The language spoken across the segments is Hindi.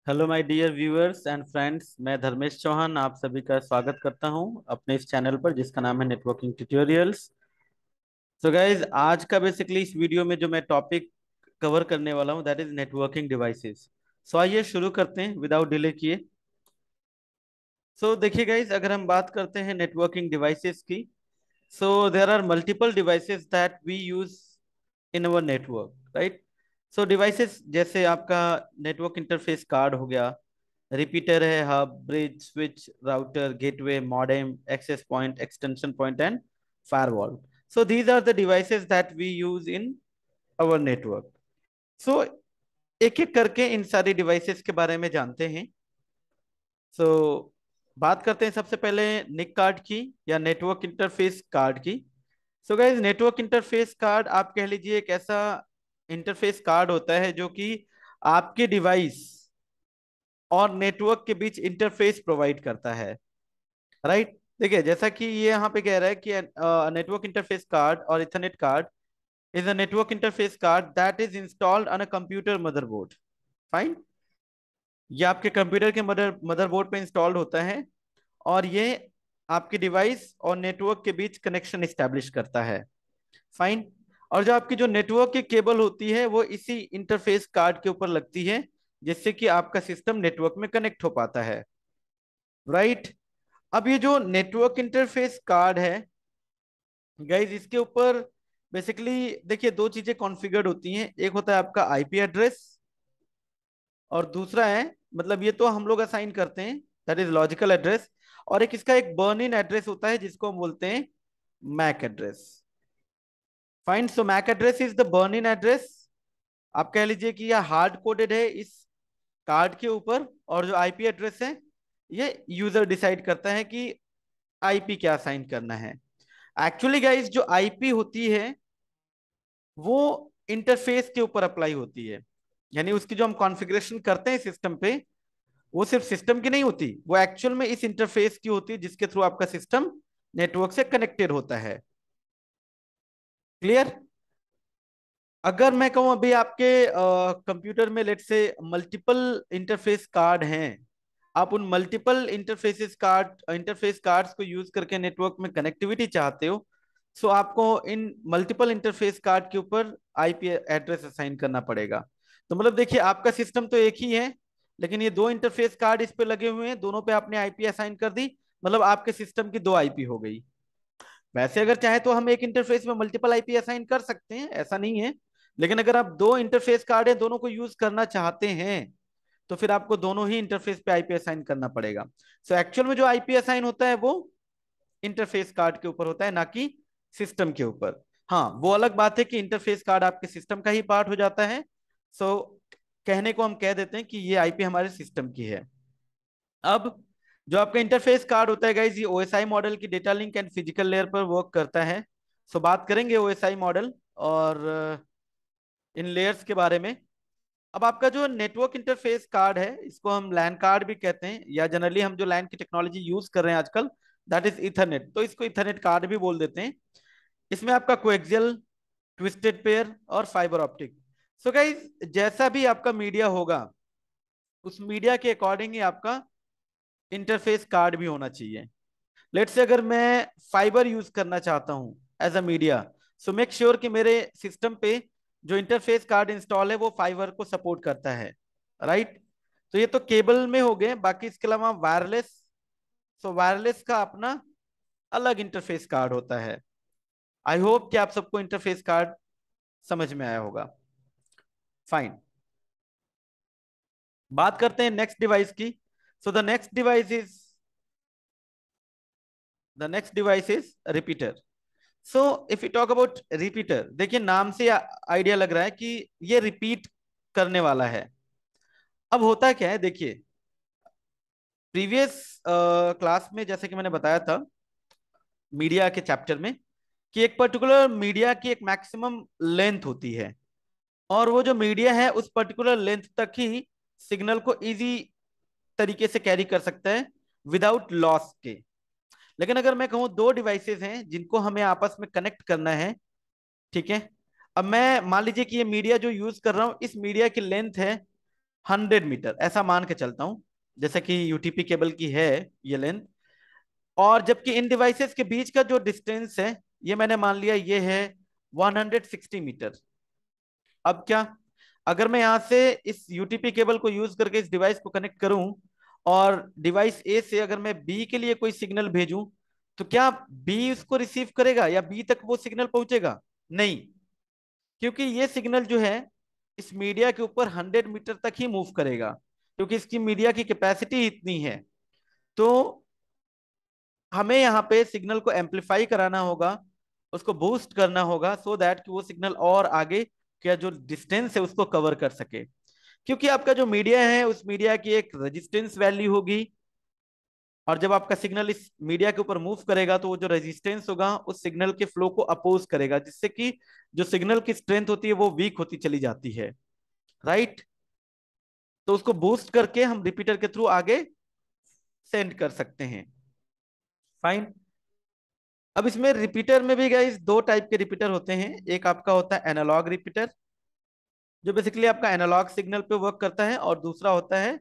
Hello my dear viewers and friends, मैं धर्मेश चौहान आप सभी का स्वागत करता हूं अपने इस चैनल पर जिसका नाम है नेटवर्किंग ट्यूटोरियल्स। सो गाइज, आज का बेसिकली इस वीडियो में जो मैं टॉपिक कवर करने वाला हूं दैट इज नेटवर्किंग डिवाइसेस। सो आइए शुरू करते हैं विदाउट डिले किए। सो देखिए गाइज, अगर हम बात करते हैं नेटवर्किंग डिवाइसेस की, so there are multiple devices that we use in our network, right. So devices जैसे आपका नेटवर्क इंटरफेस कार्ड हो गया, रिपीटर है, hub, bridge, switch, router, gateway, modem, access point, extension point and firewall. So these are the devices that we use in our network. So एक एक करके इन सारी डिवाइसेस के बारे में जानते हैं। सो बात करते हैं सबसे पहले निक कार्ड की या नेटवर्क इंटरफेस कार्ड की। So guys, network interface card आप कह लीजिए एक ऐसा इंटरफेस कार्ड होता है जो कि आपके डिवाइस और नेटवर्क के बीच इंटरफेस प्रोवाइड करता है, राइट। देखिए, जैसा कि ये यहाँ पे कह रहा है कि नेटवर्क इंटरफेस कार्ड और Ethernet card is a network interface card that is installed on a computer motherboard. Fine. ये आपके कंप्यूटर के मदरबोर्ड पे इंस्टॉल्ड होता है और ये आपके डिवाइस और नेटवर्क के बीच कनेक्शन इस्टेब्लिश करता है। फाइन। और जो आपकी जो नेटवर्क की केबल होती है वो इसी इंटरफेस कार्ड के ऊपर लगती है, जिससे कि आपका सिस्टम नेटवर्क में कनेक्ट हो पाता है, राइट। अब ये जो नेटवर्क इंटरफेस कार्ड है गाइज, इसके ऊपर बेसिकली देखिए दो चीजें कॉन्फ़िगर्ड होती हैं। एक होता है आपका आईपी एड्रेस और दूसरा है, मतलब ये तो हम लोग असाइन करते हैं, दैट इज लॉजिकल एड्रेस। और एक इसका एक बर्न इन एड्रेस होता है जिसको हम बोलते हैं MAC address. Fine. So MAC address is the burn in address. आप कह लीजिए कि यह हार्ड कोडेड है इस कार्ड के ऊपर, और जो आईपी एड्रेस है ये यूजर डिसाइड करता है कि आईपी क्या असाइन करना है। एक्चुअली गाइस, जो आईपी होती है वो इंटरफेस के ऊपर अप्लाई होती है, यानी उसकी जो हम कॉन्फ़िगरेशन करते हैं सिस्टम पे, वो सिर्फ सिस्टम की नहीं होती, वो एक्चुअल में इस इंटरफेस की होती है जिसके थ्रू आपका सिस्टम नेटवर्क से कनेक्टेड होता है। क्लियर। अगर मैं कहूं अभी आपके कंप्यूटर में लेट से मल्टीपल इंटरफेस कार्ड हैं, आप उन मल्टीपल इंटरफेस कार्ड्स को यूज करके नेटवर्क में कनेक्टिविटी चाहते हो, सो आपको इन मल्टीपल इंटरफेस कार्ड के ऊपर आईपी एड्रेस असाइन करना पड़ेगा। तो मतलब देखिए, आपका सिस्टम तो एक ही है, लेकिन ये दो इंटरफेस कार्ड इस पे लगे हुए हैं, दोनों पे आपने आईपी असाइन कर दी, मतलब आपके सिस्टम की दो आईपी हो गई। वैसे अगर चाहे तो हम एक इंटरफेस में मल्टीपल आईपी असाइन कर सकते हैं, ऐसा नहीं है। लेकिन अगर आप दो इंटरफेस कार्ड है, दोनों को यूज करना चाहते हैं, तो फिर आपको दोनों ही इंटरफेस पे आईपी असाइन करना पड़ेगा। सो एक्चुअल में जो आईपी असाइन होता है वो इंटरफेस कार्ड के ऊपर होता है, ना कि सिस्टम के ऊपर। हाँ, वो अलग बात है कि इंटरफेस कार्ड आपके सिस्टम का ही पार्ट हो जाता है। सो कहने को हम कह देते हैं कि ये आईपी हमारे सिस्टम की है। अब जो आपका इंटरफेस कार्ड होता है गाइज, ये ओएसआई मॉडल की data link and physical layer पर वर्क करता है। सो बात करेंगे ओएसआई मॉडल और इन लेयर्स के बारे में। अब आपका जो नेटवर्क इंटरफेस कार्ड है, इसको हम लैन कार्ड भी कहते हैं, या जनरली हम जो लैन की टेक्नोलॉजी यूज कर रहे हैं आजकल, दैट इज इथरनेट, तो इसको इथरनेट कार्ड भी बोल देते हैं। इसमें आपका कोएक्सियल, ट्विस्टेड पेयर और फाइबर ऑप्टिक। सो गाइज, जैसा भी आपका मीडिया होगा उस मीडिया के अकॉर्डिंग ही आपका इंटरफेस कार्ड भी होना चाहिए। लेट से अगर मैं फाइबर यूज करना चाहता हूं as a media, so make sure कि मेरे सिस्टम पे जो इंटरफेस कार्ड इंस्टॉल है वो फाइबर को सपोर्ट करता है, राइट। तो ये तो केबल में हो गए, बाकी इसके अलावा वायरलेस। सो वायरलेस का अपना अलग इंटरफेस कार्ड होता है। आई होप कि आप सबको इंटरफेस कार्ड समझ में आया होगा। फाइन। बात करते हैं नेक्स्ट डिवाइस की। So the next device is repeater. So if you talk about repeater, देखिए नाम से आइडिया लग रहा है कि ये रिपीट करने वाला है। अब होता क्या है, देखिए प्रीवियस क्लास में जैसे कि मैंने बताया था मीडिया के चैप्टर में, कि एक पर्टिकुलर मीडिया की एक मैक्सिमम लेंथ होती है, और वो जो मीडिया है उस पर्टिकुलर लेंथ तक ही सिग्नल को इजी तरीके से कैरी कर सकता है विदाउट लॉस के। लेकिन अगर मैं कहूँ दो डिवाइसेस हैं जिनको हमें आपस में कनेक्ट करना है, ठीक है। अब मैं मान लीजिए कि ये मीडिया जो यूज कर रहा हूं, इस मीडिया की लेंथ है 100 मीटर ऐसा मान के चलता हूं, जैसे कि यूटीपी केबल की है ये लेंथ, और जबकि इन डिवाइसेस के बीच का जो डिस्टेंस है ये मैंने मान लिया ये है 160 मीटर। अब क्या, अगर मैं यहां से इस यूटीपी केबल को यूज करके इस डिवाइस को कनेक्ट करूं और डिवाइस ए से अगर मैं बी के लिए कोई सिग्नल भेजूं, तो क्या बी उसको रिसीव करेगा या बी तक वो सिग्नल पहुंचेगा? नहीं, क्योंकि ये सिग्नल जो है इस मीडिया के ऊपर 100 मीटर तक ही मूव करेगा, क्योंकि इसकी मीडिया की कैपेसिटी इतनी है। तो हमें यहाँ पे सिग्नल को एम्पलीफाई कराना होगा, उसको बूस्ट करना होगा, सो दैट कि वो सिग्नल और आगे का जो डिस्टेंस है उसको कवर कर सके। क्योंकि आपका जो मीडिया है उस मीडिया की एक रेजिस्टेंस वैल्यू होगी, और जब आपका सिग्नल इस मीडिया के ऊपर मूव करेगा तो वो जो रेजिस्टेंस होगा उस सिग्नल के फ्लो को अपोज करेगा, जिससे कि जो सिग्नल की स्ट्रेंथ होती है वो वीक होती चली जाती है। राइट, तो उसको बूस्ट करके हम रिपीटर के थ्रू आगे सेंड कर सकते हैं। फाइन। अब इसमें रिपीटर में भी गाइस दो टाइप के रिपीटर होते हैं। एक आपका होता है एनालॉग रिपीटर, जो बेसिकली आपका एनालॉग सिग्नल पे वर्क करता है, और दूसरा होता है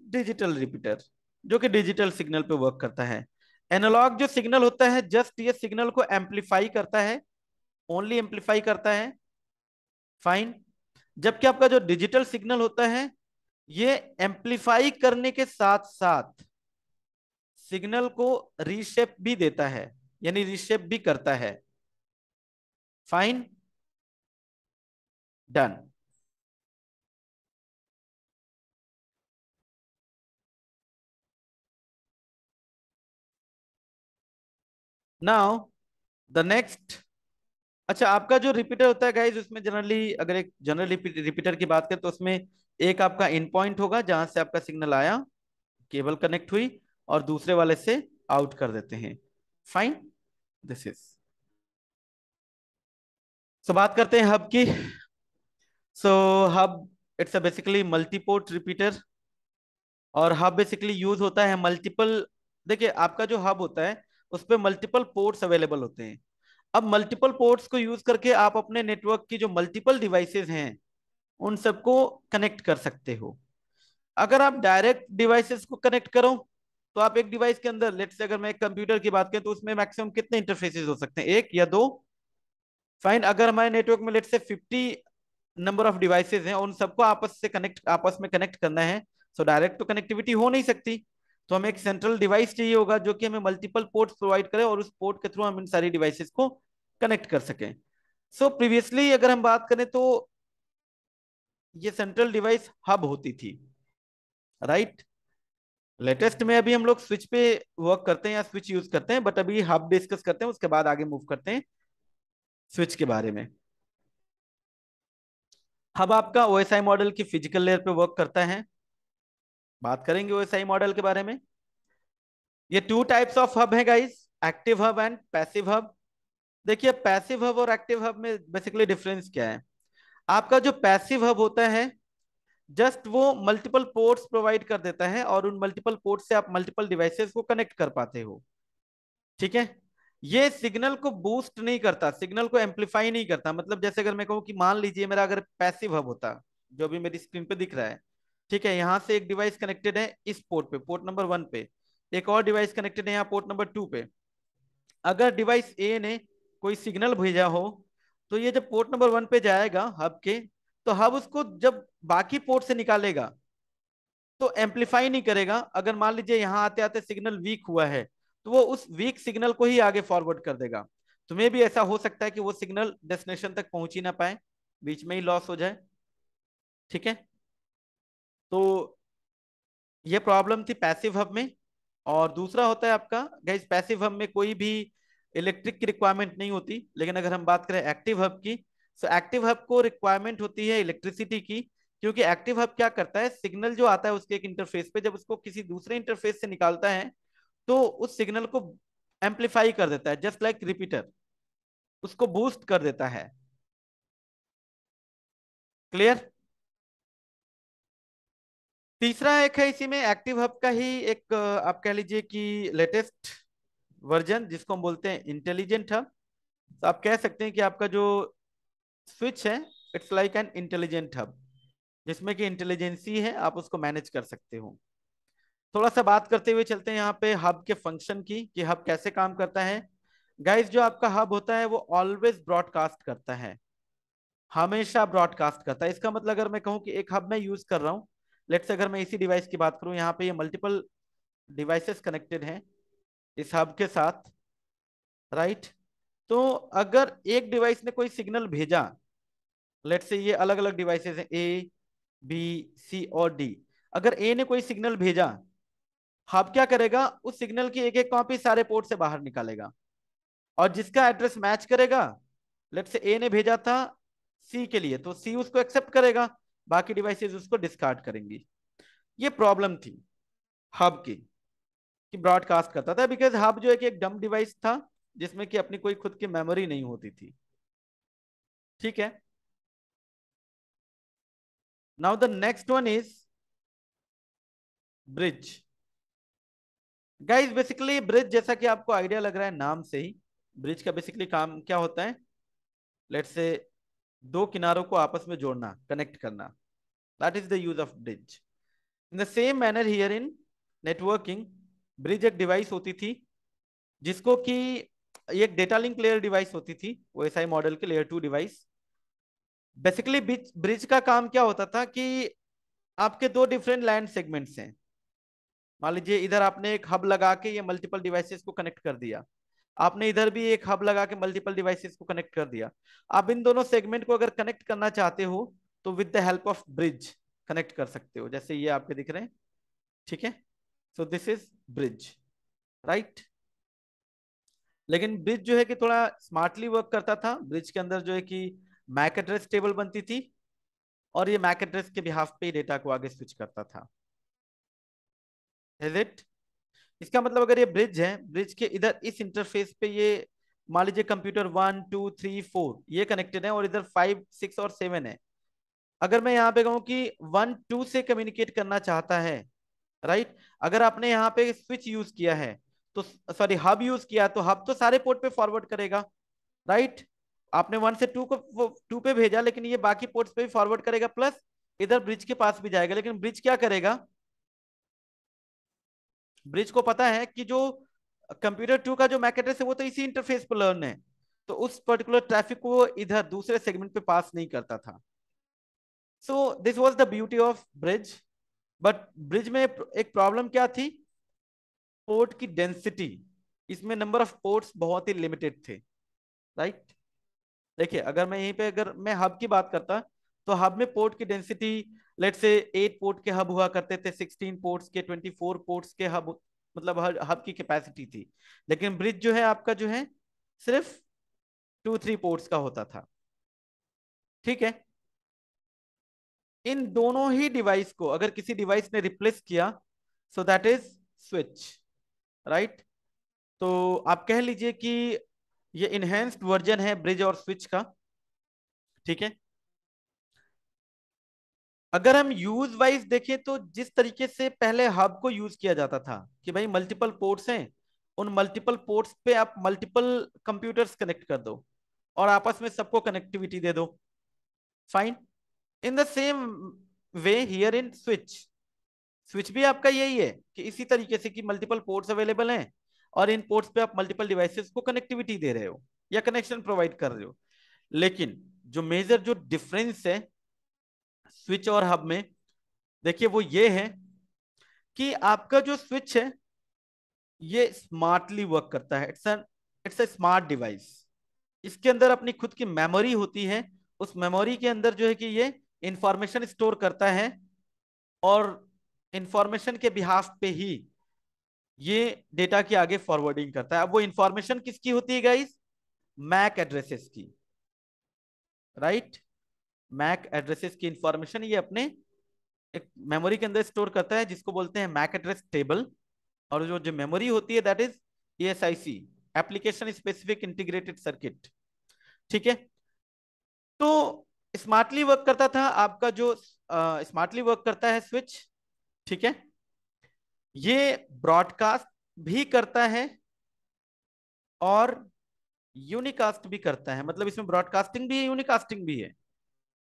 डिजिटल रिपीटर, जो कि डिजिटल सिग्नल पे वर्क करता है। एनालॉग जो सिग्नल होता है जस्ट ये सिग्नल को एम्पलीफाई करता है, ओनली एम्पलीफाई करता है। फाइन। जबकि आपका जो डिजिटल सिग्नल होता है ये एम्पलीफाई करने के साथ साथ सिग्नल को रीशेप भी देता है, यानी रीशेप भी करता है। Fine, done. Now the next. अच्छा, आपका जो रिपीटर होता है गाइज उसमें जनरली, अगर एक जनरल रिपीटर की बात करें तो उसमें एक आपका इन पॉइंट होगा जहां से आपका सिग्नल आया, केबल कनेक्ट हुई, और दूसरे वाले से आउट कर देते हैं। Fine, this is. सो बात करते हैं हब की। So hub it's a basically multiport repeater, और हब बेसिकली यूज होता है मल्टीपल। देखिए, आपका जो हब होता है उस पे मल्टीपल पोर्ट्स अवेलेबल होते हैं। अब मल्टीपल पोर्ट्स को यूज करके आप अपने नेटवर्क की जो मल्टीपल डिवाइसेस हैं उन सबको कनेक्ट कर सकते हो। अगर आप डायरेक्ट डिवाइसेस को कनेक्ट करो तो आप एक डिवाइस के अंदर, लेट्स से अगर मैं एक कंप्यूटर की बात करें तो उसमें मैक्सिमम कितने इंटरफेसेस हो सकते हैं? एक या दो। फाइन। अगर हमारे नेटवर्क में let's say 50 number of devices हैं, उन सबको आपस में कनेक्ट करना है, सो डायरेक्ट तो कनेक्टिविटी हो नहीं सकती। तो हमें एक सेंट्रल डिवाइस चाहिए होगा जो कि हमें मल्टीपल पोर्ट्स प्रोवाइड करे, और उस पोर्ट के थ्रू हम इन सारी डिवाइसेस को कनेक्ट कर सकें। सो प्रीवियसली अगर हम बात करें तो ये सेंट्रल डिवाइस हब होती थी। राइट। लेटेस्ट में अभी हम लोग स्विच पे वर्क करते हैं या स्विच यूज करते हैं, बट अभी हब डिस्कस करते हैं, उसके बाद आगे मूव करते हैं स्विच के बारे में। हब आपका ओएसआई मॉडल की फिजिकल लेयर पे वर्क करता है। बात करेंगे ओएसआई मॉडल के बारे में। ये टू टाइप्स ऑफ हब है guys, active hub and passive hub. देखिए, पैसिव हब और एक्टिव हब में बेसिकली डिफरेंस क्या है? आपका जो पैसिव हब होता है जस्ट वो मल्टीपल पोर्ट्स प्रोवाइड कर देता है, और उन मल्टीपल पोर्ट से आप मल्टीपल डिवाइसेस को कनेक्ट कर पाते हो। ठीक है। ये सिग्नल को बूस्ट नहीं करता, सिग्नल को एम्पलीफाई नहीं करता। मतलब जैसे अगर मैं कहूँ कि मान लीजिए मेरा अगर पैसिव हब होता, जो अभी मेरी स्क्रीन पे दिख रहा है, ठीक है, यहाँ से एक डिवाइस कनेक्टेड है इस पोर्ट पे, पोर्ट नंबर 1 पे, एक और डिवाइस कनेक्टेड है यहाँ पोर्ट नंबर 2 पे। अगर डिवाइस ए ने कोई सिग्नल भेजा हो तो ये जब पोर्ट नंबर 1 पे जाएगा हब के, तो हब उसको जब बाकी पोर्ट से निकालेगा तो एम्पलीफाई नहीं करेगा। अगर मान लीजिए यहाँ आते आते सिग्नल वीक हुआ है तो वो उस वीक सिग्नल को ही आगे फॉरवर्ड कर देगा। तो मे भी ऐसा हो सकता है कि वो सिग्नल डेस्टिनेशन तक पहुंच ही ना पाए, बीच में ही लॉस हो जाए। ठीक है। तो ये प्रॉब्लम थी पैसिव हब में। और दूसरा होता है आपका गाइस, पैसिव हब में कोई भी इलेक्ट्रिक की रिक्वायरमेंट नहीं होती, लेकिन अगर हम बात करें एक्टिव हब की, तो एक्टिव हब को रिक्वायरमेंट होती है इलेक्ट्रिसिटी की। क्योंकि एक्टिव हब क्या करता है, सिग्नल जो आता है उसके एक इंटरफेस पे, जब उसको किसी दूसरे इंटरफेस से निकालता है तो उस सिग्नल को एम्पलीफाई कर देता है, जस्ट लाइक रिपीटर, उसको बूस्ट कर देता है। क्लियर। तीसरा एक है इसी में एक्टिव हब का ही एक आप कह लीजिए कि लेटेस्ट वर्जन, जिसको हम बोलते हैं इंटेलिजेंट हब। तो आप कह सकते हैं कि आपका जो स्विच है it's like an intelligent hub. जिसमें कि इंटेलिजेंसी है, आप उसको मैनेज कर सकते हो। थोड़ा सा बात करते हुए चलते हैं यहाँ पे हब के फंक्शन की, कि हब कैसे काम करता है। गाइस, जो आपका हब होता है वो ऑलवेज ब्रॉडकास्ट करता है, हमेशा ब्रॉडकास्ट करता है। इसका मतलब अगर मैं कहूँ कि एक हब मैं यूज कर रहा हूँ, लेट्स से अगर मैं इसी डिवाइस की बात करूँ, यहाँ पे ये मल्टीपल डिवाइसेस कनेक्टेड हैं इस हब के साथ, राइट। तो अगर एक डिवाइस ने कोई सिग्नल भेजा, लेट्स से ये अलग अलग डिवाइसेस हैं, ए बी सी और डी। अगर ए ने कोई सिग्नल भेजा, हब क्या करेगा, उस सिग्नल की एक एक कॉपी सारे पोर्ट से बाहर निकालेगा, और जिसका एड्रेस मैच करेगा, लेट्स से ए ने भेजा था सी के लिए, तो सी उसको एक्सेप्ट करेगा, बाकी डिवाइसेस उसको डिस्कार्ड करेंगी। ये प्रॉब्लम थी हब की, कि ब्रॉडकास्ट करता था, बिकॉज हब जो है कि एक डम डिवाइस था, जिसमें कि अपनी कोई खुद की मेमोरी नहीं होती थी। ठीक है। Now the next one is bridge. Guys, basically bridge, जैसा कि आपको आइडिया लग रहा है नाम से ही, ब्रिज का बेसिकली काम क्या होता है, लेट्स से दो किनारों को आपस में जोड़ना, कनेक्ट करना, that is the use of bridge. In the same manner here in networking, bridge एक डिवाइस होती थी, जिसको कि एक डेटा लिंक लेयर डिवाइस होती थी, ओएसआई मॉडल के लेयर 2 डिवाइस। बेसिकली ब्रिज का काम क्या होता था कि आपके दो डिफरेंट लैंड सेगमेंट्स हैं, मान लीजिए इधर आपने एक हब लगा के ये मल्टीपल डिवाइसेस को कनेक्ट कर दिया, आपने इधर भी एक हब लगा के मल्टीपल डिवाइसेस को कनेक्ट कर दिया। आप इन दोनों सेगमेंट को अगर कनेक्ट करना चाहते हो, तो with the help of bridge connect कर सकते हो, जैसे ये आपके दिख रहे हैं। ठीक है, so this is bridge, right. लेकिन ब्रिज जो है कि थोड़ा स्मार्टली वर्क करता था। ब्रिज के अंदर जो है कि मैक एड्रेस टेबल बनती थी, और ये मैक एड्रेस के बिहाफ पे डेटा को आगे स्विच करता था। Is it? इसका मतलब अगर ये ब्रिज है, ब्रिज के इधर इस इंटरफेस पे ये मान लीजिए कंप्यूटर 1 2 3 4 ये कनेक्टेड है, और इधर 5 6 और 7 है। अगर मैं यहाँ पे कहूँ कि 1 2 से कम्युनिकेट करना चाहता है, राइट, अगर आपने यहाँ पे स्विच यूज किया है, तो सॉरी हब यूज किया, तो हब तो सारे पोर्ट पे फॉरवर्ड करेगा, राइट। आपने 1 से 2 को 2 पे भेजा, लेकिन ये बाकी पोर्ट्स पे भी फॉरवर्ड करेगा, प्लस इधर ब्रिज के पास भी जाएगा। लेकिन ब्रिज क्या करेगा, ब्रिज को पता है कि जो कंप्यूटर 2 का जो मैक एड्रेस है वो तो इसी इंटरफेस पर लर्न है, तो उस पर्टिकुलर ट्रैफिक को वो इधर दूसरे सेगमेंट पे पास नहीं करता था। So this was the beauty of bridge. But bridge में एक प्रॉब्लम क्या थी, पोर्ट की डेंसिटी। इसमें नंबर ऑफ पोर्ट्स बहुत ही लिमिटेड थे, राइट। देखिए, अगर मैं यहीं पे अगर मैं हब की बात करता, तो हब में पोर्ट की डेंसिटी, लेट से 8 पोर्ट के हब हुआ करते थे, 16 पोर्ट्स के, 24 पोर्ट्स के हब, मतलब हर हब की कैपेसिटी थी। लेकिन ब्रिज जो है आपका जो है सिर्फ 2 3 पोर्ट्स का होता था। ठीक है। इन दोनों ही डिवाइस को अगर किसी डिवाइस ने रिप्लेस किया, so that is switch, right. तो आप कह लीजिए कि ये इनहेंस्ड वर्जन है ब्रिज और स्विच का। ठीक है। अगर हम यूज वाइज देखें, तो जिस तरीके से पहले हब को यूज किया जाता था कि भाई मल्टीपल पोर्ट्स हैं, उन मल्टीपल पोर्ट्स पे आप मल्टीपल कंप्यूटर्स कनेक्ट कर दो, और आपस में सबको कनेक्टिविटी दे दो, fine. In the same way here in switch, switch भी आपका यही है कि इसी तरीके से कि मल्टीपल पोर्ट्स अवेलेबल हैं, और इन पोर्ट्स पे आप मल्टीपल डिवाइसेस को कनेक्टिविटी दे रहे हो या कनेक्शन प्रोवाइड कर रहे हो। लेकिन जो मेजर जो डिफरेंस है स्विच और हब में, देखिए वो ये है कि आपका जो स्विच है ये स्मार्टली वर्क करता है। It's a smart device. इसके अंदर अपनी खुद की मेमोरी होती है, उस मेमोरी के अंदर जो है कि ये इंफॉर्मेशन स्टोर करता है, और इंफॉर्मेशन के बिहाफ पे ही ये डेटा की आगे फॉरवर्डिंग करता है। अब वो इंफॉर्मेशन किसकी होती है गाइस, मैक एड्रेसेस की, राइट। मैक एड्रेसेस की इंफॉर्मेशन ये अपने एक मेमोरी के अंदर स्टोर करता है, जिसको बोलते हैं मैक एड्रेस टेबल। और जो जो मेमोरी होती है that is ASIC, application specific integrated circuit. ठीक है। तो स्मार्टली वर्क करता था आपका जो स्मार्टली वर्क करता है स्विच। ठीक है। ये ब्रॉडकास्ट भी करता है और यूनिकास्ट भी करता है, मतलब इसमें ब्रॉडकास्टिंग भी है, यूनिकास्टिंग भी है।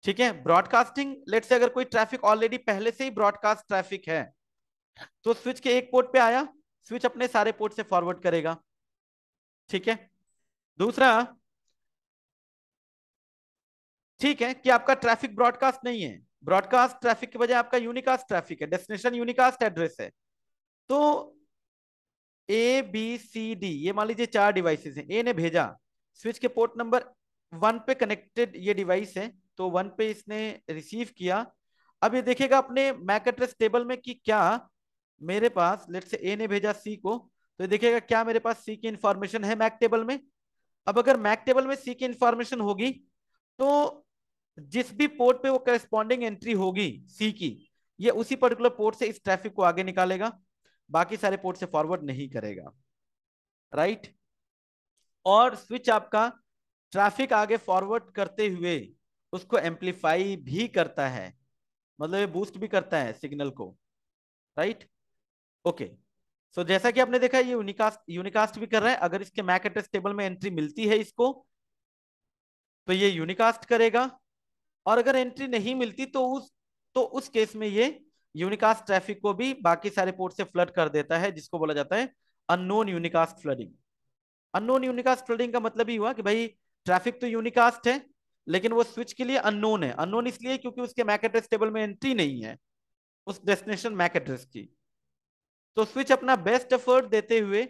ठीक है। ब्रॉडकास्टिंग, लेट से अगर कोई ट्रैफिक ऑलरेडी पहले से ही ब्रॉडकास्ट ट्रैफिक है तो स्विच के एक पोर्ट पे आया, स्विच अपने सारे पोर्ट से फॉरवर्ड करेगा। ठीक है। दूसरा, ठीक है कि आपका ट्रैफिक ब्रॉडकास्ट नहीं है, ब्रॉडकास्ट ट्रैफिक के बजाय आपका यूनिकास्ट ट्रैफिक है, डेस्टिनेशन यूनिकास्ट एड्रेस है। तो ABCD, ये मान लीजिए चार डिवाइसेस हैं, ए ने भेजा, स्विच के पोर्ट नंबर 1 पे कनेक्टेड ये डिवाइस है, तो 1 पे इसने रिसीव किया। अब ये देखेगा अपने मैक एड्रेस टेबल में कि क्या मेरे पास, लेट से ए ने भेजा सी को, तो ये देखेगा क्या मेरे पास सी की इंफॉर्मेशन है मैक टेबल में। अब अगर मैक टेबल में सी की इंफॉर्मेशन होगी तो जिस भी पोर्ट पे वो करस्पॉन्डिंग एंट्री होगी सी की, ये उसी पर्टिकुलर पोर्ट से इस ट्रैफिक को आगे निकालेगा, बाकी सारे पोर्ट से फॉरवर्ड नहीं करेगा। राइट। और स्विच आपका ट्रैफिक आगे फॉरवर्ड करते हुए उसको एम्पलीफाई भी करता है, मतलब ये बूस्ट भी करता है सिग्नल को। राइट। ओके। सो जैसा कि आपने देखा ये यूनिकास्ट यूनिकास्ट भी कर रहा है, अगर इसके मैक एड्रेस टेबल में एंट्री मिलती है इसको तो ये यूनिकास्ट करेगा, और अगर एंट्री नहीं मिलती तो उस केस में ये यूनिकास्ट ट्रैफिक को भी बाकी सारे पोर्ट से फ्लड कर देता है, जिसको बोला जाता है unknown unicast flooding. Unknown unicast flooding का मतलब ही हुआ कि भाई ट्रैफिक तो यूनिकास्ट है लेकिन वो स्विच के लिए अननोन है। अननोन इसलिए क्योंकि उसके मैक एड्रेस टेबल में एंट्री नहीं है उस डेस्टिनेशन मैक एड्रेस की। तो स्विच अपना बेस्ट एफर्ट देते हुए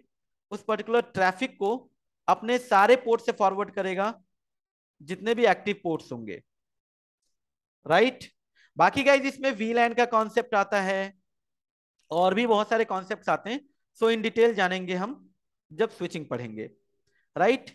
उस पर्टिकुलर ट्रैफिक को अपने सारे पोर्ट से फॉरवर्ड करेगा, जितने भी एक्टिव पोर्ट्स होंगे। राइट। बाकी गाइज इसमें वीलैन का कॉन्सेप्ट आता है और भी बहुत सारे कॉन्सेप्ट्स आते हैं, सो इन डिटेल जानेंगे हम जब स्विचिंग पढ़ेंगे। राइट।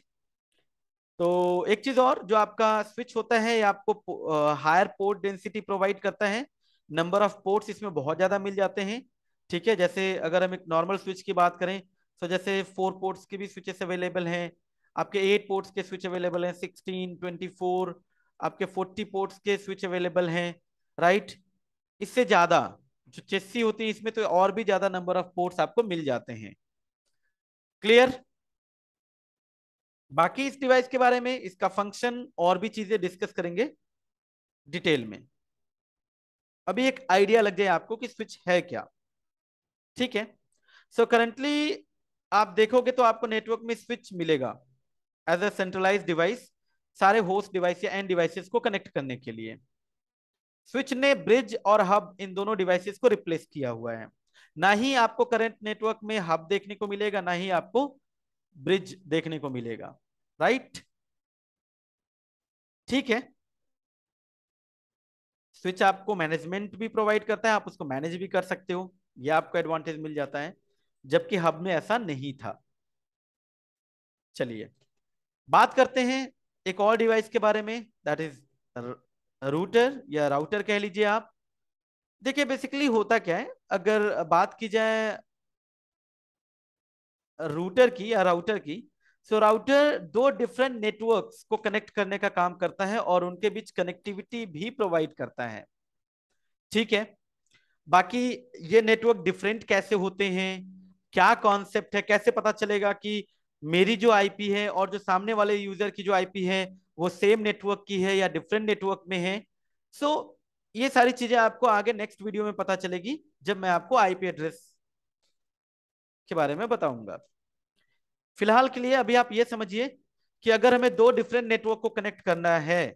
तो एक चीज और, जो आपका स्विच होता है ये आपको हायर पोर्ट डेंसिटी प्रोवाइड करता है, नंबर ऑफ पोर्ट्स इसमें बहुत ज्यादा मिल जाते हैं। ठीक है। जैसे अगर हम एक नॉर्मल स्विच की बात करें तो जैसे 4 पोर्ट्स के भी स्विचेस अवेलेबल हैं, आपके 8 पोर्ट्स के स्विच अवेलेबल हैं, 16, 24, आपके 40 पोर्ट्स के स्विच अवेलेबल हैं। राइट। इससे ज्यादा जो चेसी होती है इसमें तो और भी ज्यादा नंबर ऑफ पोर्ट्स आपको मिल जाते हैं। क्लियर। बाकी इस डिवाइस के बारे में, इसका फंक्शन और भी चीजें डिस्कस करेंगे डिटेल में। अभी एक आइडिया लग जाए आपको कि स्विच है क्या। ठीक है। सो करंटली आप देखोगे तो आपको नेटवर्क में स्विच मिलेगा एज अ सेंट्रलाइज डिवाइस, सारे होस्ट डिवाइस या एंड डिवाइसेस को कनेक्ट करने के लिए। स्विच ने ब्रिज और हब इन दोनों डिवाइसेस को रिप्लेस किया हुआ है। ना ही आपको करंट नेटवर्क में हब देखने को मिलेगा, ना ही आपको ब्रिज देखने को मिलेगा। राइट। ठीक है। स्विच आपको मैनेजमेंट भी प्रोवाइड करता है, आप उसको मैनेज भी कर सकते हो, ये आपको एडवांटेज मिल जाता है, जबकि हब में ऐसा नहीं था। चलिए बात करते हैं एक और डिवाइस के बारे में, दैट इज रूटर या राउटर कह लीजिए आप। देखिए बेसिकली होता क्या है, अगर बात की जाए रूटर की या राउटर की, सो राउटर दो डिफरेंट नेटवर्क्स को कनेक्ट करने का काम करता है और उनके बीच कनेक्टिविटी भी प्रोवाइड करता है। ठीक है। बाकी ये नेटवर्क डिफरेंट कैसे होते हैं, क्या कॉन्सेप्ट है, कैसे पता चलेगा कि मेरी जो आईपी है और जो सामने वाले यूजर की जो आईपी है वो सेम नेटवर्क की है या डिफरेंट नेटवर्क में है। सो ये सारी चीजें आपको आगे नेक्स्ट वीडियो में पता चलेगी जब मैं आपको आईपी एड्रेस के बारे में बताऊंगा। फिलहाल के लिए अभी आप ये समझिए कि अगर हमें दो डिफरेंट नेटवर्क को कनेक्ट करना है,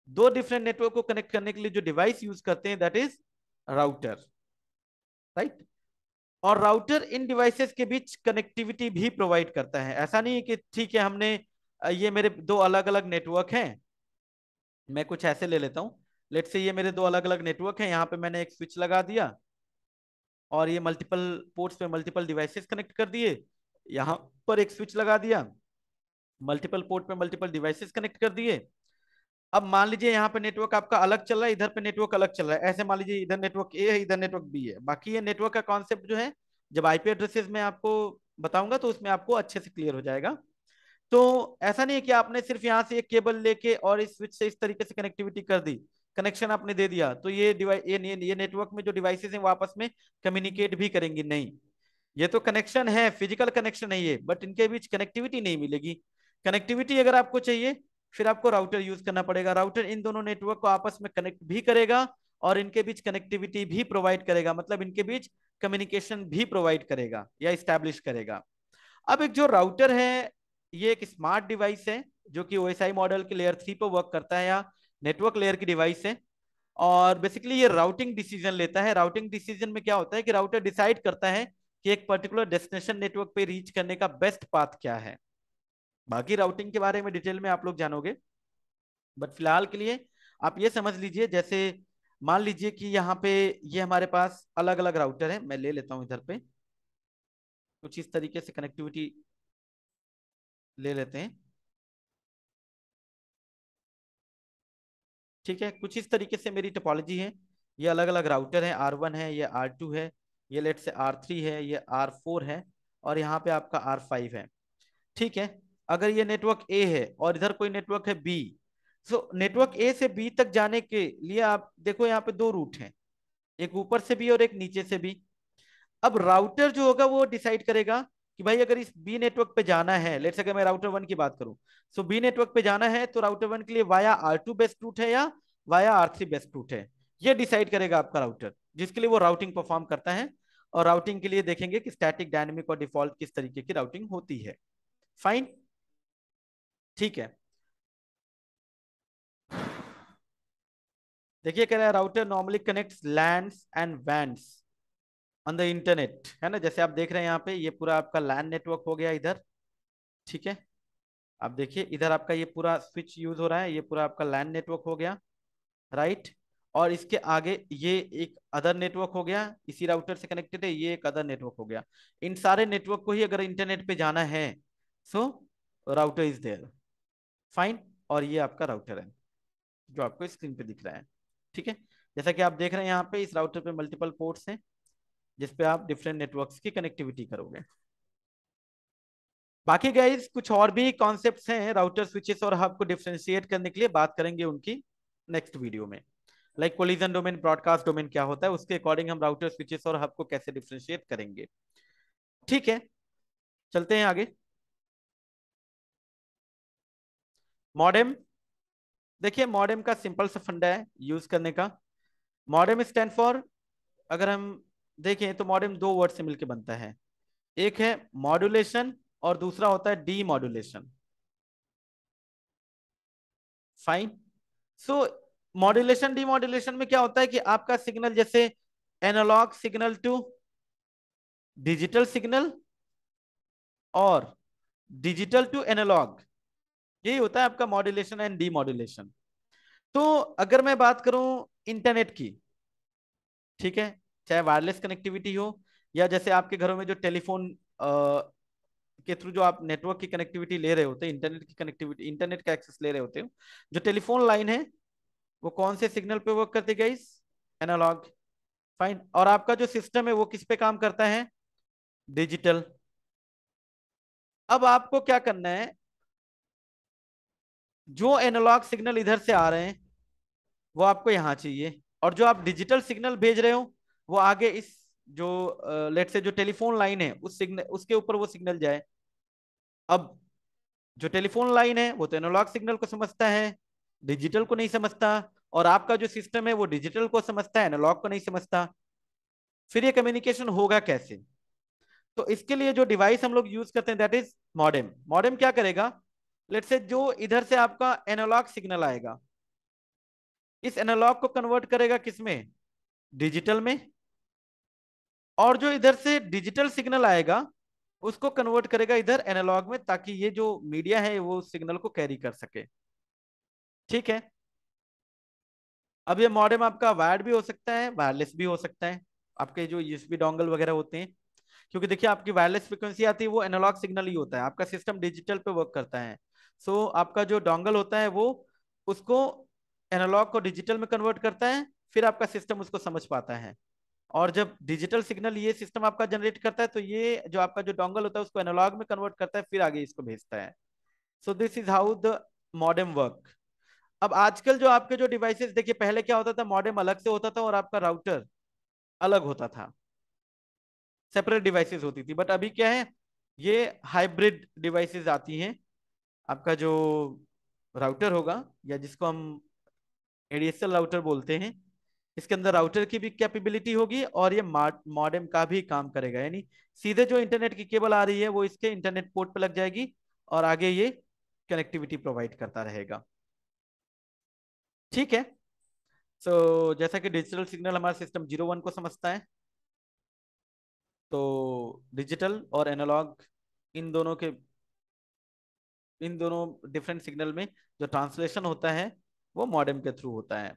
दो डिफरेंट नेटवर्क को कनेक्ट करने के लिए जो डिवाइस यूज करते हैं दैट इज राउटर। राइट। और राउटर इन डिवाइसेस के बीच कनेक्टिविटी भी प्रोवाइड करता है। ऐसा नहीं है कि ठीक है हमने ये मेरे दो अलग अलग नेटवर्क हैं, मैं कुछ ऐसे ले लेता हूं, लेट से ये मेरे दो अलग अलग नेटवर्क हैं, यहाँ पे मैंने एक स्विच लगा दिया और ये मल्टीपल पोर्ट्स पे मल्टीपल डिवाइसेस कनेक्ट कर दिए, यहाँ पर एक स्विच लगा दिया, मल्टीपल पोर्ट पे मल्टीपल डिवाइसेस कनेक्ट कर दिए। अब मान लीजिए यहाँ पे नेटवर्क आपका अलग चल रहा है, इधर पे नेटवर्क अलग चल रहा है, ऐसे मान लीजिए इधर नेटवर्क ए है इधर नेटवर्क बी है। बाकी ये नेटवर्क का कॉन्सेप्ट जो है जब आईपी एड्रेसेस में आपको बताऊंगा तो उसमें आपको अच्छे से क्लियर हो जाएगा। तो ऐसा नहीं है कि आपने सिर्फ यहाँ से एक केबल लेके और इस स्विच से इस तरीके से कनेक्टिविटी कर दी, कनेक्शन आपने दे दिया तो ये डिवाइस ये नेटवर्क में जो डिवाइसेस हैं वो आपस में कम्युनिकेट भी करेंगी, नहीं। ये तो कनेक्शन है, फिजिकल कनेक्शन है ये, बट इनके बीच कनेक्टिविटी नहीं मिलेगी। कनेक्टिविटी अगर आपको चाहिए फिर आपको राउटर यूज करना पड़ेगा। राउटर इन दोनों नेटवर्क को आपस में कनेक्ट भी करेगा और इनके बीच कनेक्टिविटी भी प्रोवाइड करेगा, मतलब इनके बीच कम्युनिकेशन भी प्रोवाइड करेगा या स्टैब्लिश करेगा। अब एक जो राउटर है ये एक स्मार्ट डिवाइस है जो कि ओएसआई मॉडल के लेयर 3 पर वर्क करता है या नेटवर्क लेयर की डिवाइस है। और बेसिकली ये राउटिंग डिसीजन लेता है। राउटिंग डिसीजन में क्या होता है कि राउटर डिसाइड करता है कि एक पर्टिकुलर डेस्टिनेशन नेटवर्क पे रीच करने का बेस्ट पाथ क्या है। बाकी राउटिंग के बारे में डिटेल में आप लोग जानोगे, बट फिलहाल के लिए आप ये समझ लीजिए, जैसे मान लीजिए कि यहाँ पे ये हमारे पास अलग अलग राउटर है। मैं ले लेता हूँ इधर पे कुछ इस तरीके से कनेक्टिविटी ले लेते हैं। ठीक है, कुछ इस तरीके से मेरी टोपोलॉजी है। ये अलग अलग राउटर है, R1 है, ये R2 है, ये लेट से R3 है, ये R4 है, और यहाँ पे आपका R5 है। ठीक है, अगर ये नेटवर्क ए है और इधर कोई नेटवर्क है बी, तो नेटवर्क ए से बी तक जाने के लिए आप देखो यहाँ पे दो रूट हैं, एक ऊपर से भी और एक नीचे से भी। अब राउटर जो होगा वो डिसाइड करेगा कि भाई अगर इस बी नेटवर्क पे जाना है, लेट्स से अगर मैं राउटर 1 की बात करूं, सो बी नेटवर्क पे जाना है तो राउटर 1 के लिए वाया R2 बेस्ट रूट है या वाया R3 बेस्ट रूट है, ये डिसाइड करेगा आपका राउटर, जिसके लिए वो राउटिंग परफॉर्म करता है। और राउटिंग के लिए देखेंगे कि स्टैटिक, डायनेमिक और डिफॉल्ट किस तरीके की राउटिंग होती है। फाइन, ठीक है। देखिए कह रहा है router normally connects lands and vans on the internet, है ना। जैसे आप देख रहे हैं यहाँ पे ये पूरा आपका लैन नेटवर्क हो गया इधर। ठीक है, आप देखिए इधर आपका ये पूरा स्विच यूज हो रहा है, ये पूरा आपका लैन नेटवर्क हो गया, राइट। और इसके आगे ये एक अदर नेटवर्क हो गया, इसी राउटर से कनेक्टेड है, ये एक अदर नेटवर्क हो गया। इन सारे नेटवर्क को ही अगर इंटरनेट पे जाना है, so router is there. Fine, और ये आपका राउटर है जो आपको स्क्रीन पे दिख रहा है। ठीक है, जैसा कि आप देख रहे हैं यहाँ पे इस राउटर पे मल्टीपल पोर्ट्स हैं जिसपे आप डिफरेंट नेटवर्क्स की कनेक्टिविटी करोगे। बाकी गाइस कुछ और भी कॉन्सेप्ट्स हैं राउटर स्विचेस और हब को डिफरेंशिएट करने के लिए, बात करेंगे उनकी नेक्स्ट वीडियो में। Like collision domain, broadcast domain क्या होता है, उसके अकॉर्डिंग हम राउटर स्विचेस और हब को कैसे डिफरेंशिएट करेंगे। ठीक है, चलते हैं आगे। मॉडेम, देखिए मॉडेम का सिंपल सा फंडा है यूज करने का। मॉडेम स्टैंड फॉर, अगर हम देखें तो मॉडेम दो वर्ड से मिलकर बनता है, एक है मॉड्यूलेशन और दूसरा होता है demodulation. Fine, so modulation demodulation में क्या होता है कि आपका सिग्नल जैसे analogue signal to digital signal और डिजिटल टू एनालॉग, यही होता है आपका मॉड्यूलेशन एंड डीमॉड्यूलेशन। तो अगर मैं बात करूं इंटरनेट की, ठीक है, चाहे वायरलेस कनेक्टिविटी हो या जैसे आपके घरों में जो टेलीफोन के थ्रू जो आप नेटवर्क की कनेक्टिविटी ले रहे होते हैं, इंटरनेट की कनेक्टिविटी, इंटरनेट का एक्सेस ले रहे होते हो, जो टेलीफोन लाइन है वो कौन से सिग्नल पे वर्क करती है गाइस? एनालॉग। फाइन, और आपका जो सिस्टम है वो किस पे काम करता है? डिजिटल। अब आपको क्या करना है, जो एनालॉग सिग्नल इधर से आ रहे हैं वो आपको यहां चाहिए, और जो आप डिजिटल सिग्नल भेज रहे हो वो आगे इस जो लेट से जो टेलीफोन लाइन है उस सिग्नल, उसके ऊपर वो सिग्नल जाए। अब जो टेलीफोन लाइन है वो तो एनालॉग सिग्नल को समझता है, डिजिटल को नहीं समझता, और आपका जो सिस्टम है वो डिजिटल को समझता है, एनालॉग को नहीं समझता। फिर ये कम्युनिकेशन होगा कैसे? तो इसके लिए जो डिवाइस हम लोग यूज करते हैं दैट इज मॉडेम। मॉडेम क्या करेगा, लेट से जो इधर से आपका एनालॉग सिग्नल आएगा, इस एनालॉग को कन्वर्ट करेगा किसमें? डिजिटल में। और जो इधर से डिजिटल सिग्नल आएगा उसको कन्वर्ट करेगा इधर एनालॉग में, ताकि ये जो मीडिया है वो सिग्नल को कैरी कर सके। ठीक है, अब ये मॉडेम आपका वायर्ड भी हो सकता है, वायरलेस भी हो सकता है, आपके जो यूएसबी डोंगल वगैरह होते हैं। क्योंकि देखिए आपकी वायरलेस फ्रीक्वेंसी आती है वो एनालॉग सिग्नल ही होता है, आपका सिस्टम डिजिटल पे वर्क करता है। सो आपका जो डोंगल होता है वो उसको एनालॉग को डिजिटल में कन्वर्ट करता है, फिर आपका सिस्टम उसको समझ पाता है। और जब डिजिटल सिग्नल ये सिस्टम आपका जनरेट करता है तो ये जो आपका जो डोंगल होता है उसको एनालॉग में कन्वर्ट करता है, फिर आगे इसको भेजता है। So this is how the modem work. अब आजकल जो आपके जो डिवाइसेस, देखिए पहले क्या होता था, मॉडेम अलग से होता था और आपका राउटर अलग होता था, सेपरेट डिवाइसेस होती थी। बट अभी क्या है, ये हाइब्रिड डिवाइसेस आती हैं। आपका जो राउटर होगा, या जिसको हम एडीएसएल राउटर बोलते हैं, इसके अंदर राउटर की भी कैपेबिलिटी होगी और ये मॉडेम का भी काम करेगा। यानी सीधे जो इंटरनेट की केबल आ रही है वो इसके इंटरनेट पोर्ट पे लग जाएगी और आगे ये कनेक्टिविटी प्रोवाइड करता रहेगा। ठीक है। जैसा कि डिजिटल सिग्नल हमारा सिस्टम 01 को समझता है, तो डिजिटल और एनालॉग, इन दोनों के इन दोनों डिफरेंट सिग्नल में जो ट्रांसलेशन होता है वो मॉडेम के थ्रू होता है।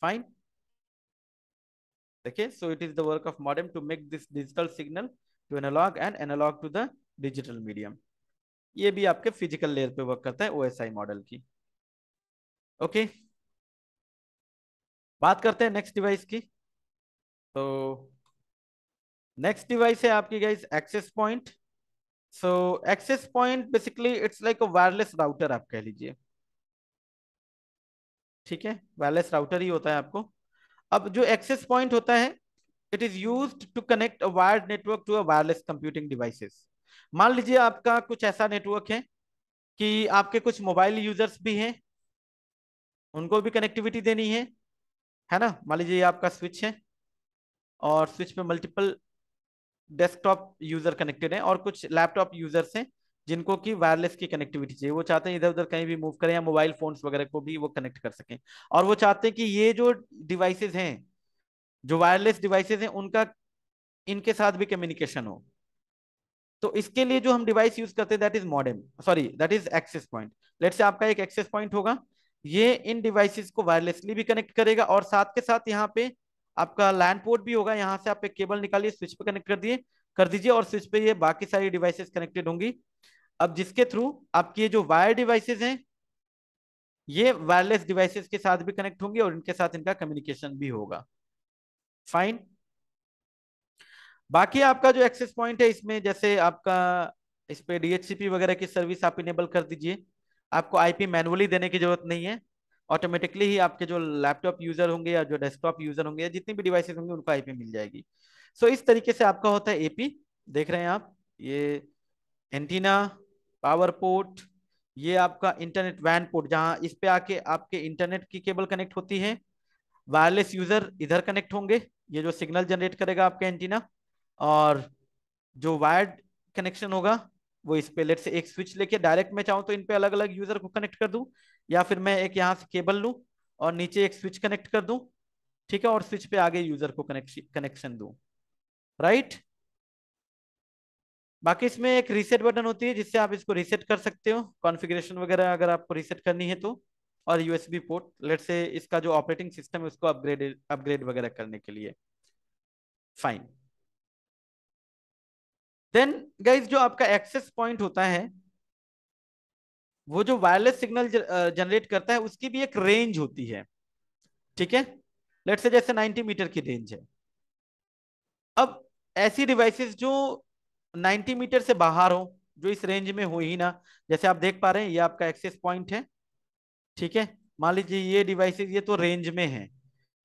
फाइन। देखिए, so it is the work of modem to make this digital signal to analogue and analogue to the digital medium. ये भी आपके फिजिकल लेयर पे वर्क करता है ओएसआई मॉडल की। ओके, बात करते हैं नेक्स्ट डिवाइस की। तो नेक्स्ट डिवाइस है आपकी guys access point. So access point basically it's like a wireless router आप कह लीजिए। ठीक है, वायरलेस राउटर ही होता है आपको। अब जो एक्सेस पॉइंट होता है, it is used to connect a wired network to a wireless computing devices. मान लीजिए आपका कुछ ऐसा नेटवर्क है कि आपके कुछ मोबाइल यूजर्स भी हैं, उनको भी कनेक्टिविटी देनी है ना। मान लीजिए ये आपका स्विच है और स्विच पे मल्टीपल डेस्कटॉप यूजर कनेक्टेड हैं और कुछ लैपटॉप यूजर्स हैं जिनको की वायरलेस की कनेक्टिविटी चाहिए। वो चाहते हैं इधर उधर कहीं भी मूव करें या मोबाइल फोन्स वगैरह को भी वो कनेक्ट कर सकें। और वो चाहते हैं कि ये जो डिवाइसेस हैं, जो वायरलेस डिवाइसेस हैं, उनका इनके साथ भी कम्युनिकेशन हो। तो इसके लिए जो हम डिवाइस यूज करते हैं that is modem, sorry that is access point. Let's say आपका एक एक्सेस पॉइंट होगा, ये इन डिवाइसेस को वायरलेसली भी कनेक्ट करेगा और साथ के साथ यहाँ पे आपका लैंड पोर्ट भी होगा। यहाँ से आप एक केबल निकालिए, स्विच पे कनेक्ट कर दीजिए और स्विच पे ये बाकी सारी डिवाइसेस कनेक्टेड होंगी। अब जिसके थ्रू आपकी ये जो वायर डिवाइसेस हैं, ये वायरलेस डिवाइसेस के साथ भी कनेक्ट होंगे और इनके साथ इनका कम्युनिकेशन भी होगा। फाइन। बाकी आपका जो एक्सेस पॉइंट है इसमें जैसे आपका इस पे डीएचसीपी वगैरह की सर्विस आप इनेबल कर दीजिए। आपको आईपी मैनुअली देने की जरूरत नहीं है, ऑटोमेटिकली ही आपके जो लैपटॉप यूजर होंगे या जो डेस्कटॉप यूजर होंगे या जितनी भी डिवाइसेस होंगे उनको आईपी मिल जाएगी। इस तरीके से आपका होता है एपी। देख रहे हैं आप, ये एंटीना, पावर पोर्ट, ये आपका इंटरनेट वैन पोर्ट जहां इस पे आके आपके इंटरनेट की केबल कनेक्ट होती है। वायरलेस यूजर इधर कनेक्ट होंगे, ये जो सिग्नल जनरेट करेगा आपका एंटीना, और जो वायर्ड कनेक्शन होगा वो इस पे लेट से एक स्विच लेके डायरेक्ट मैं चाहूँ तो इन पे अलग अलग यूजर को कनेक्ट कर दूं, या फिर मैं एक यहाँ से केबल लूं और नीचे एक स्विच कनेक्ट कर दूं। ठीक है, और स्विच पे आगे यूजर को कनेक्शन दूं। राइट। बाकी इसमें एक रीसेट बटन होती है जिससे आप इसको रीसेट कर सकते हो, कॉन्फ़िगरेशन वगैरह अगर आपको रीसेट करनी है तो। और यूएसबी पोर्ट, लेट से इसका जो ऑपरेटिंग सिस्टम है उसको अपग्रेड अपग्रेड वगैरह करने के लिए। फाइन। देन गाइज जो आपका एक्सेस पॉइंट होता है, वो जो वायरलेस सिग्नल जनरेट करता है उसकी भी एक रेंज होती है। ठीक है, लेट से जैसे 90 मीटर की रेंज है। अब ऐसी डिवाइसेस जो 90 मीटर से बाहर हो, जो इस रेंज में हो ही ना, जैसे आप देख पा रहे हैं ये आपका एक्सेस पॉइंट है। ठीक है, मान लीजिए ये डिवाइसेस ये तो रेंज में है।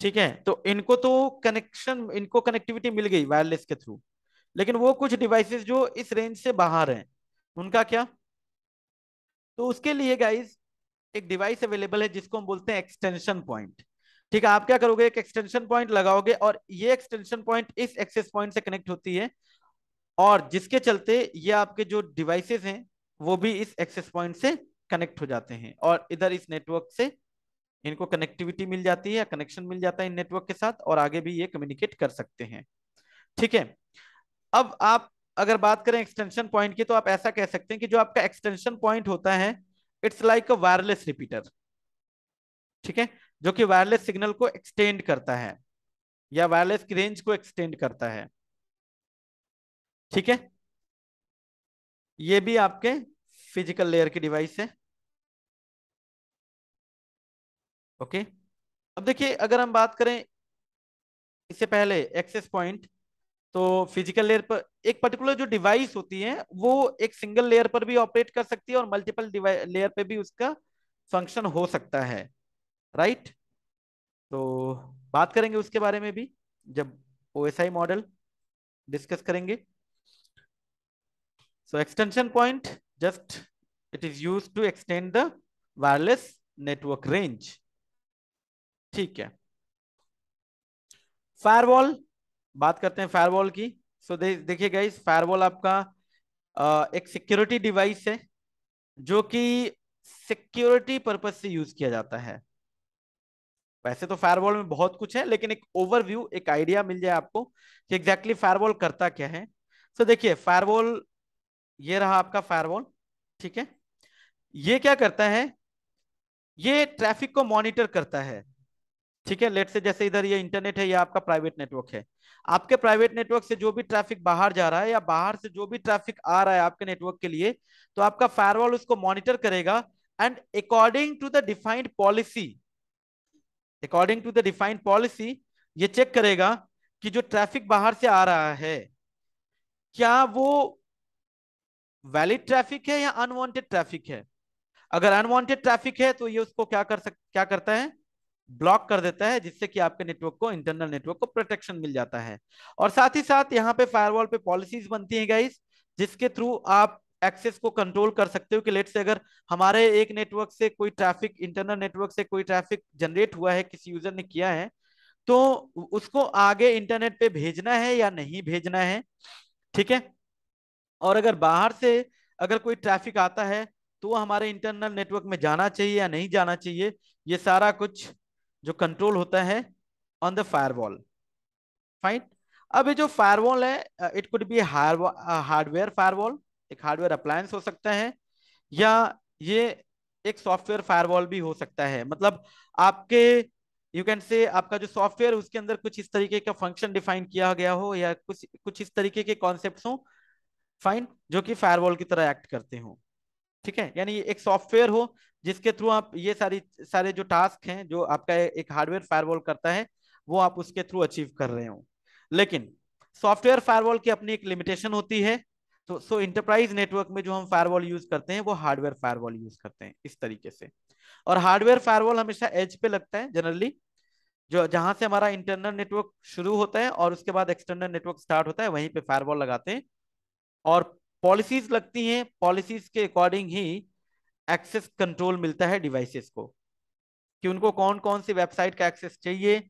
ठीक है, तो इनको कनेक्टिविटी मिल गई वायरलेस के थ्रू। लेकिन वो कुछ डिवाइसेस जो इस रेंज से बाहर हैं, उनका क्या? तो उसके लिए गाइस एक डिवाइस अवेलेबल है जिसको हम बोलते हैं एक्सटेंशन पॉइंट। ठीक है, आप क्या करोगे, एक एक्सटेंशन पॉइंट लगाओगे और ये एक्सटेंशन पॉइंट इस एक्सेस पॉइंट से कनेक्ट होती है, और जिसके चलते ये आपके जो डिवाइसेस हैं वो भी इस एक्सेस पॉइंट से कनेक्ट हो जाते हैं और इधर इस नेटवर्क से इनको कनेक्टिविटी मिल जाती है या कनेक्शन मिल जाता है इन नेटवर्क के साथ, और आगे भी ये कम्युनिकेट कर सकते हैं। ठीक है। अब आप अगर बात करें एक्सटेंशन पॉइंट की, तो आप ऐसा कह सकते हैं कि जो आपका एक्सटेंशन पॉइंट होता है, it's like a wireless repeater. ठीक है, जो कि वायरलेस सिग्नल को एक्सटेंड करता है या वायरलेस की रेंज को एक्सटेंड करता है। ठीक है, ये भी आपके फिजिकल लेयर की डिवाइस है। ओके। अब देखिए, अगर हम बात करें इससे पहले एक्सेस पॉइंट, तो फिजिकल लेयर पर एक पर्टिकुलर जो डिवाइस होती है वो एक सिंगल लेयर पर भी ऑपरेट कर सकती है और मल्टीपल लेयर पे भी उसका फंक्शन हो सकता है। राइट। तो बात करेंगे उसके बारे में भी जब ओएसआई मॉडल डिस्कस करेंगे। Extension point just it is use to extend the wireless network range. ठीक है, फायरवॉल, बात करते हैं फायरवॉल की। सो देखिए गाइस, फायरवॉल आपका एक सिक्योरिटी डिवाइस है जो कि सिक्योरिटी पर्पज से यूज किया जाता है। वैसे तो फायरवॉल में बहुत कुछ है, लेकिन एक ओवरव्यू, एक आइडिया मिल जाए आपको कि एग्जैक्टली फायरवॉल करता क्या है। तो देखिए फायरवॉल, ये रहा आपका फायरवॉल। ठीक है, ये क्या करता है, ये ट्रैफिक को मॉनिटर करता है। ठीक है, लेट से जैसे इधर ये इंटरनेट है, ये आपका प्राइवेट नेटवर्क है। आपके प्राइवेट नेटवर्क से जो भी ट्रैफिक बाहर जा रहा है या बाहर से जो भी ट्रैफिक आ रहा है आपके नेटवर्क के लिए, तो आपका फायरवॉल उसको मॉनिटर करेगा। And according to the defined policy, according to the defined policy, ये चेक करेगा कि जो ट्रैफिक बाहर से आ रहा है, क्या वो वैलिड ट्रैफिक है या अनवांटेड ट्रैफिक है। अगर अनवांटेड ट्रैफिक है तो ये उसको क्या करता है, ब्लॉक कर देता है, जिससे कि आपके नेटवर्क को, इंटरनल नेटवर्क को प्रोटेक्शन मिल जाता है। और साथ ही साथ यहाँ पे फायरवॉल पे पॉलिसीज बनती है गाइस, जिसके थ्रू आप एक्सेस को कंट्रोल कर सकते हो कि लेट से अगर हमारे एक नेटवर्क से कोई ट्रैफिक, इंटरनल नेटवर्क से कोई ट्रैफिक जनरेट हुआ है, किसी यूजर ने किया है, तो उसको आगे इंटरनेट पे भेजना है या नहीं भेजना है। ठीक है, और अगर बाहर से अगर कोई ट्रैफिक आता है तो वो हमारे इंटरनल नेटवर्क में जाना चाहिए या नहीं जाना चाहिए, ये सारा कुछ जो कंट्रोल होता है ऑन द फायरवॉल। फाइन। अब ये जो फायरवॉल है, it could be hardware firewall, एक हार्डवेयर अप्लायंस हो सकता है, या ये एक सॉफ्टवेयर फायरवॉल भी हो सकता है। मतलब आपके, यू कैन से, आपका जो सॉफ्टवेयर उसके अंदर कुछ इस तरीके का फंक्शन डिफाइन किया गया हो, या कुछ कुछ इस तरीके के कॉन्सेप्ट्स हो, फाइन, जो कि फायरवॉल की तरह एक्ट करते हो। ठीक है, यानी ये एक सॉफ्टवेयर हो जिसके थ्रू आप ये सारे जो टास्क हैं जो आपका एक हार्डवेयर फायरवॉल करता है, वो आप उसके थ्रू अचीव कर रहे हो। लेकिन सॉफ्टवेयर फायरवॉल की अपनी एक लिमिटेशन होती है। तो इंटरप्राइज नेटवर्क में जो हम फायरवॉल यूज करते हैं वो हार्डवेयर फायरवॉल यूज करते हैं इस तरीके से। और हार्डवेयर फायरवॉल हमेशा एज पे लगता है जनरली, जो जहां से हमारा इंटरनल नेटवर्क शुरू होता है और उसके बाद एक्सटर्नल नेटवर्क स्टार्ट होता है, वहीं पे फायरवॉल लगाते हैं। और पॉलिसीज लगती हैं, पॉलिसीज के अकॉर्डिंग ही एक्सेस कंट्रोल मिलता है डिवाइसेस को, कि उनको कौन कौन सी वेबसाइट का एक्सेस चाहिए,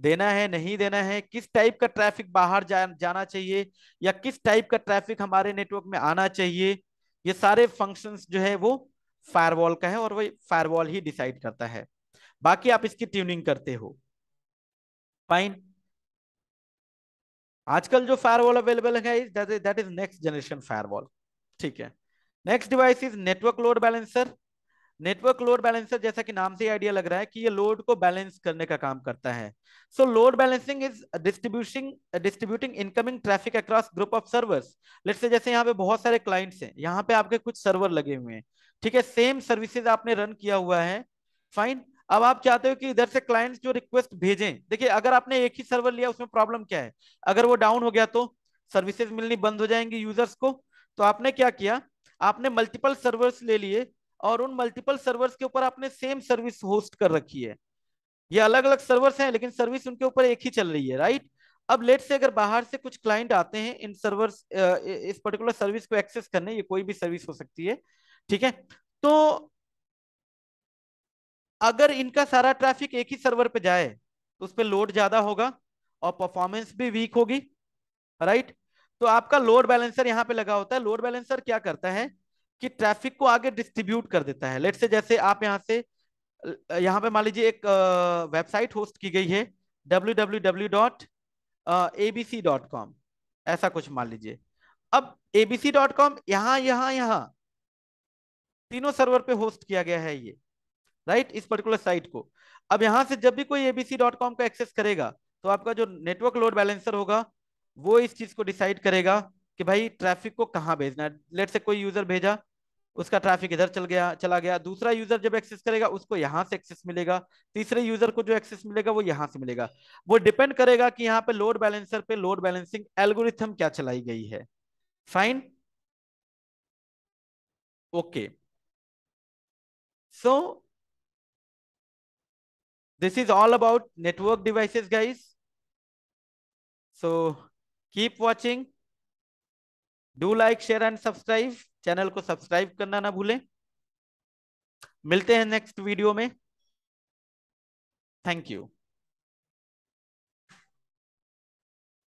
देना है नहीं देना है, किस टाइप का ट्रैफिक बाहर जाना चाहिए, या किस टाइप का ट्रैफिक हमारे नेटवर्क में आना चाहिए। ये सारे फंक्शंस जो है वो फायरवॉल का है, और वही फायरवॉल ही डिसाइड करता है। बाकी आप इसकी ट्यूनिंग करते हो। फाइन। आजकल जो फायरवॉल अवेलेबल है that is next generation firewall. ठीक है, next device is network load balancer. Network load balancer, जैसा कि नाम से ही आइडिया लग रहा है कि ये लोड को बैलेंस करने का काम करता है। सो load balancing is distributing incoming traffic across group of servers. Let's say जैसे यहाँ पे बहुत सारे क्लाइंट्स हैं, यहाँ पे आपके कुछ सर्वर लगे हुए हैं। ठीक है, सेम सर्विसेज आपने रन किया हुआ है। फाइन। अब आप चाहते हो कि इधर से क्लाइंट्स जो रिक्वेस्ट भेजें, देखिए अगर आपने एक ही सर्वर लिया उसमें प्रॉब्लम क्या है, अगर वो डाउन हो गया तो सर्विसेज मिलनी बंद हो जाएंगी यूजर्स को। तो आपने क्या किया, आपने मल्टीपल सर्वर्स ले लिए, और उन मल्टीपल सर्वर्स के ऊपर आपने सेम सर्विस होस्ट कर रखी है। ये अलग अलग सर्वर्स हैं लेकिन सर्विस उनके ऊपर एक ही चल रही है, राइट। अब लेट से अगर बाहर से कुछ क्लाइंट आते हैं इन सर्वर्स, इस पर्टिकुलर सर्विस को एक्सेस करने, ये कोई भी सर्विस हो सकती है। ठीक है, तो अगर इनका सारा ट्रैफिक एक ही सर्वर पे जाए तो उस पर लोड ज्यादा होगा और परफॉर्मेंस भी वीक होगी, राइट। तो आपका लोड बैलेंसर यहाँ पे लगा होता है। लोड बैलेंसर क्या करता है कि ट्रैफिक को आगे डिस्ट्रीब्यूट कर देता है। लेट से जैसे आप यहाँ से, यहाँ पे मान लीजिए एक वेबसाइट होस्ट की गई है, www.abc.com, ऐसा कुछ मान लीजिए। अब abc.com यहाँ यहाँ यहाँ तीनों सर्वर पे होस्ट किया गया है ये, राइट, इस पर्टिकुलर साइट को। अब यहां से जब भी कोई abc.com का एक्सेस करेगा, तो आपका जो नेटवर्क लोड बैलेंसर होगा वो इस चीज को डिसाइड करेगा कि भाई ट्रैफिक को कहाँ भेजना है। लेट से कोई यूजर भेजा, उसका ट्रैफिक इधर चला गया, दूसरा यूजर जब एक्सेस करेगा उसको यहां से एक्सेस मिलेगा, तीसरे यूजर को जो एक्सेस मिलेगा वो यहां से मिलेगा। वो डिपेंड करेगा कि यहाँ पे लोड बैलेंसर पे लोड बैलेंसिंग एल्गोरिथम क्या चलाई गई है। Fine. Okay, so this is all about network devices guys, so keep watching, do like share and subscribe, channel को सब्सक्राइब करना ना भूलें। मिलते हैं नेक्स्ट वीडियो में। Thank you.